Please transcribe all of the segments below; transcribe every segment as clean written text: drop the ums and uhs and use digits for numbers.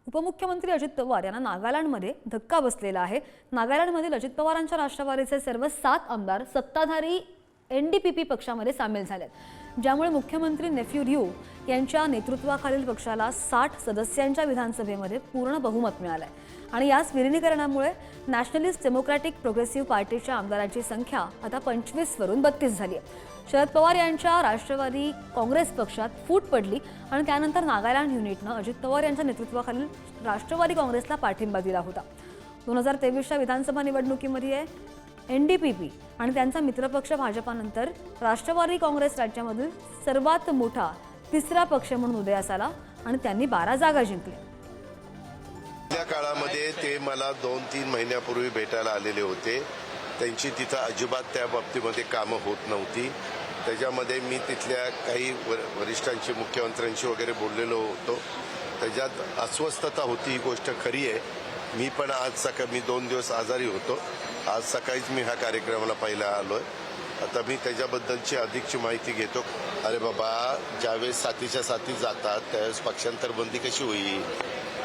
उपमुख्यमंत्री अजित पवार यांना नागालँडमध्ये धक्का बसलेला आहे। नागालँडमधील अजित पवारांच्या राष्ट्रवादीचे सर्व 7 आमदार सत्ताधारी एनडीपीपी पक्षामध्ये सामील झालेत, ज्यामुळे मुख्यमंत्री नेफ्यू रिओ यांच्या नेतृत्वाखालील पक्षाला 60 सदस्यांच्या विधानसभेमध्ये पूर्ण बहुमत मिळालंय आणि याच विलीनीकरणामुळे नॅशनलिस्ट डेमोक्रॅटिक प्रोग्रेसिव्ह पार्टीच्या आमदारांची संख्या आता 25 वरून 32 झाली आहे। शरद पवार यांच्या राष्ट्रवादी काँग्रेस पक्षात फूट पडली आणि त्यानंतर नागालँड युनिटनं अजित पवार यांच्या नेतृत्वाखालील राष्ट्रवादी काँग्रेसला पाठिंबा दिला होता। 2023च्या विधानसभा निवडणुकीमध्ये एनडीपीपी आणि त्यांचा मित्रपक्ष भाजपानंतर राष्ट्रवादी काँग्रेस राज्यामधील सर्वात मोठा तिसरा पक्ष म्हणून उदयास आला आणि त्यांनी 12 जागा जिंकल्या। त्या काळामध्ये ते मला 2-3 महिन्यापूर्वी भेटायला आलेले होते। त्यांची तिथं अजिबात त्या बाबतीमध्ये कामं होत नव्हती। त्याच्यामध्ये मी तिथल्या काही वरिष्ठांशी मुख्यमंत्र्यांशी वगैरे बोललेलो होतो। त्याच्यात अस्वस्थता होती, ही गोष्ट खरी आहे। मी पण आज सकाळी मी 2 दिवस आजारी होतो। आज सकाळीच मी ह्या कार्यक्रमाला पहिला आलोय। आता मी त्याच्याबद्दलची अधिकची माहिती घेतो। अरे बाबा, ज्यावेळेस साथीच्या साथी जातात त्यावेळेस पक्षांतर बंदी कशी होईल,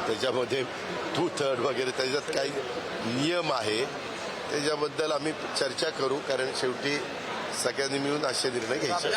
त्याच्यामध्ये 2/3 वगैरे त्याच्यात काही नियम आहे, त्याच्याबद्दल आम्ही चर्चा करू, कारण शेवटी सगळ्यांनी मिळून असे निर्णय घ्यायचे।